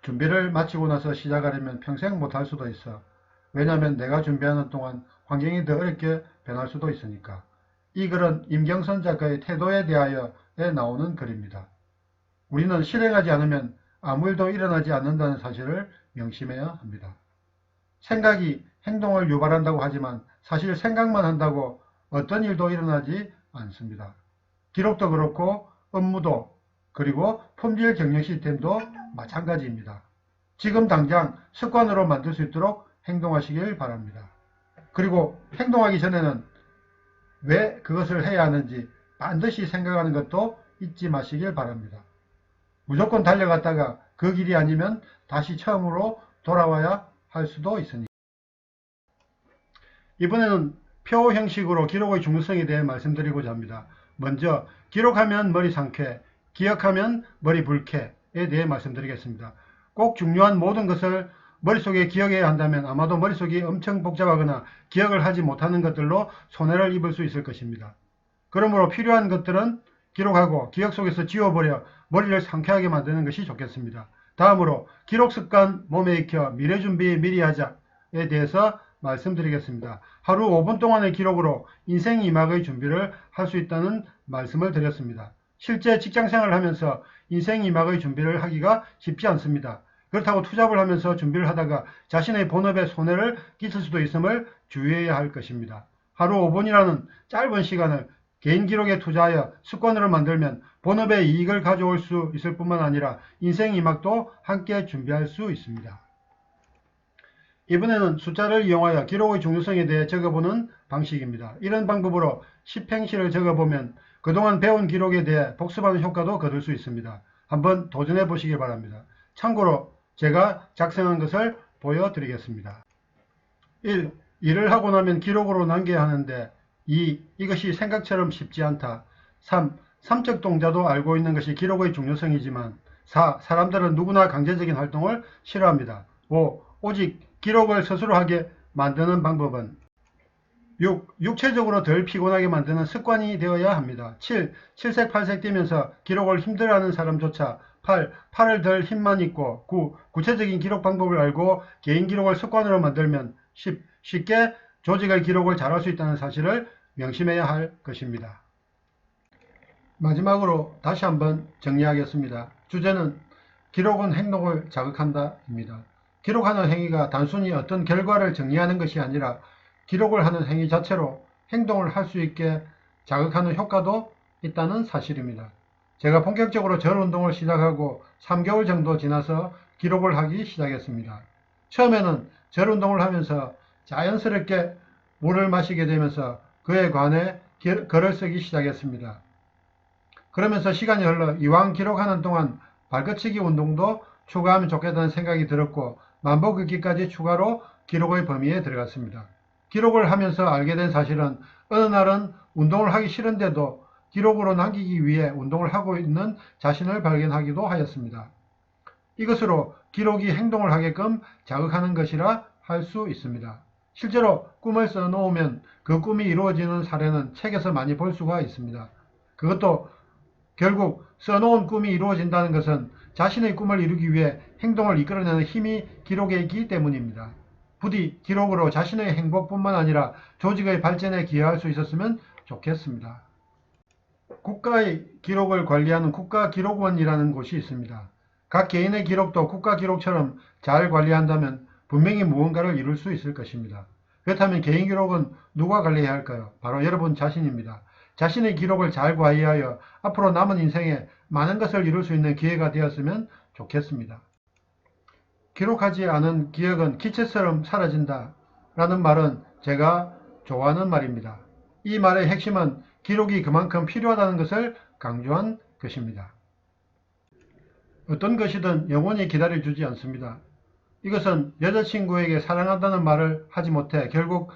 준비를 마치고 나서 시작하려면 평생 못할 수도 있어. 왜냐하면 내가 준비하는 동안 환경이 더 어렵게 변할 수도 있으니까. 이 글은 임경선 작가의 태도에 대하여에 나오는 글입니다. 우리는 실행하지 않으면 아무 일도 일어나지 않는다는 사실을 명심해야 합니다. 생각이 행동을 유발한다고 하지만 사실 생각만 한다고 어떤 일도 일어나지 않습니다. 기록도 그렇고 업무도 그리고 품질 경영 시스템도 마찬가지입니다. 지금 당장 습관으로 만들 수 있도록 행동하시길 바랍니다. 그리고 행동하기 전에는 왜 그것을 해야 하는지 반드시 생각하는 것도 잊지 마시길 바랍니다. 무조건 달려갔다가 그 길이 아니면 다시 처음으로 돌아와야 할 수도 있으니. 이번에는 표 형식으로 기록의 중요성에 대해 말씀드리고자 합니다. 먼저 기록하면 머리 상쾌, 기억하면 머리 불쾌에 대해 말씀드리겠습니다. 꼭 중요한 모든 것을 머릿속에 기억해야 한다면 아마도 머릿속이 엄청 복잡하거나 기억을 하지 못하는 것들로 손해를 입을 수 있을 것입니다. 그러므로 필요한 것들은 기록하고 기억 속에서 지워버려 머리를 상쾌하게 만드는 것이 좋겠습니다. 다음으로 기록 습관 몸에 익혀 미래 준비 미리 하자에 대해서 말씀드리겠습니다. 하루 5분 동안의 기록으로 인생 2막의 준비를 할 수 있다는 말씀을 드렸습니다. 실제 직장생활을 하면서 인생 2막의 준비를 하기가 쉽지 않습니다. 그렇다고 투잡을 하면서 준비를 하다가 자신의 본업에 손해를 끼칠 수도 있음을 주의해야 할 것입니다. 하루 5분이라는 짧은 시간을 개인 기록에 투자하여 습관으로 만들면 본업에 이익을 가져올 수 있을 뿐만 아니라 인생 2막도 함께 준비할 수 있습니다. 이번에는 숫자를 이용하여 기록의 중요성에 대해 적어보는 방식입니다. 이런 방법으로 10행시를 적어보면 그동안 배운 기록에 대해 복습하는 효과도 거둘 수 있습니다. 한번 도전해 보시기 바랍니다. 참고로 제가 작성한 것을 보여드리겠습니다. 1. 일을 하고 나면 기록으로 남겨야 하는데 2. 이것이 생각처럼 쉽지 않다. 3. 삼적 동자도 알고 있는 것이 기록의 중요성이지만 4. 사람들은 누구나 강제적인 활동을 싫어합니다. 5. 오직 기록을 스스로 하게 만드는 방법은 6. 육체적으로 덜 피곤하게 만드는 습관이 되어야 합니다. 7. 칠색 팔색 뛰면서 기록을 힘들어하는 사람조차 8. 팔을 덜 힘만 있고 9. 구체적인 기록 방법을 알고 개인 기록을 습관으로 만들면 10. 쉽게 조직의 기록을 잘할 수 있다는 사실을 명심해야 할 것입니다. 마지막으로 다시 한번 정리하겠습니다. 주제는 기록은 행동을 자극한다입니다. 기록하는 행위가 단순히 어떤 결과를 정리하는 것이 아니라 기록을 하는 행위 자체로 행동을 할 수 있게 자극하는 효과도 있다는 사실입니다. 제가 본격적으로 절 운동을 시작하고 3개월 정도 지나서 기록을 하기 시작했습니다. 처음에는 절 운동을 하면서 자연스럽게 물을 마시게 되면서 그에 관해 글을 쓰기 시작했습니다. 그러면서 시간이 흘러 이왕 기록하는 동안 발끝치기 운동도 추가하면 좋겠다는 생각이 들었고 만보 긋기까지 추가로 기록의 범위에 들어갔습니다. 기록을 하면서 알게 된 사실은 어느 날은 운동을 하기 싫은데도 기록으로 남기기 위해 운동을 하고 있는 자신을 발견하기도 하였습니다. 이것으로 기록이 행동을 하게끔 자극하는 것이라 할 수 있습니다. 실제로 꿈을 써놓으면 그 꿈이 이루어지는 사례는 책에서 많이 볼 수가 있습니다. 그것도 결국 써놓은 꿈이 이루어진다는 것은 자신의 꿈을 이루기 위해 행동을 이끌어내는 힘이 기록에 있기 때문입니다. 부디 기록으로 자신의 행복뿐만 아니라 조직의 발전에 기여할 수 있었으면 좋겠습니다. 국가의 기록을 관리하는 국가기록원이라는 곳이 있습니다. 각 개인의 기록도 국가기록처럼 잘 관리한다면 분명히 무언가를 이룰 수 있을 것입니다. 그렇다면 개인 기록은 누가 관리해야 할까요? 바로 여러분 자신입니다. 자신의 기록을 잘 관리하여 앞으로 남은 인생에 많은 것을 이룰 수 있는 기회가 되었으면 좋겠습니다. 기록하지 않은 기억은 기체처럼 사라진다 라는 말은 제가 좋아하는 말입니다. 이 말의 핵심은 기록이 그만큼 필요하다는 것을 강조한 것입니다. 어떤 것이든 영원히 기다려주지 않습니다. 이것은 여자친구에게 사랑한다는 말을 하지 못해 결국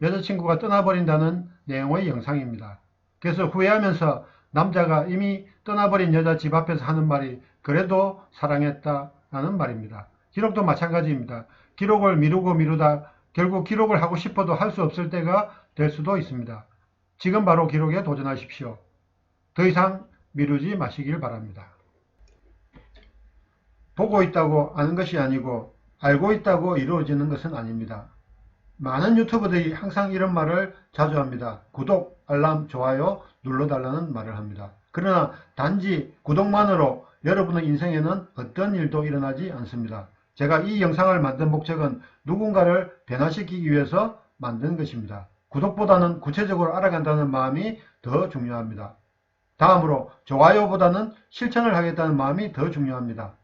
여자친구가 떠나버린다는 내용의 영상입니다. 그래서 후회하면서 남자가 이미 떠나버린 여자 집 앞에서 하는 말이 그래도 사랑했다라는 말입니다. 기록도 마찬가지입니다. 기록을 미루다 결국 기록을 하고 싶어도 할 수 없을 때가 될 수도 있습니다. 지금 바로 기록에 도전하십시오. 더 이상 미루지 마시길 바랍니다. 보고 있다고 아는 것이 아니고 알고 있다고 이루어지는 것은 아닙니다. 많은 유튜버들이 항상 이런 말을 자주 합니다. 구독, 알람, 좋아요 눌러달라는 말을 합니다. 그러나 단지 구독만으로 여러분의 인생에는 어떤 일도 일어나지 않습니다. 제가 이 영상을 만든 목적은 누군가를 변화시키기 위해서 만든 것입니다. 구독보다는 구체적으로 알아간다는 마음이 더 중요합니다. 다음으로 좋아요보다는 실천을 하겠다는 마음이 더 중요합니다.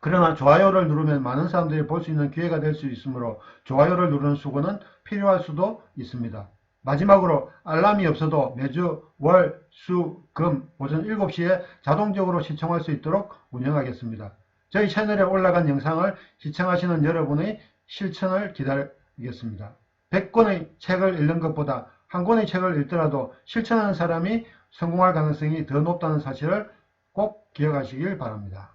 그러나 좋아요를 누르면 많은 사람들이 볼 수 있는 기회가 될 수 있으므로 좋아요를 누르는 수고는 필요할 수도 있습니다. 마지막으로 알람이 없어도 매주 월, 수, 금 오전 7시에 자동적으로 시청할 수 있도록 운영하겠습니다. 저희 채널에 올라간 영상을 시청하시는 여러분의 실천을 기다리겠습니다. 100권의 책을 읽는 것보다 한 권의 책을 읽더라도 실천하는 사람이 성공할 가능성이 더 높다는 사실을 꼭 기억하시길 바랍니다.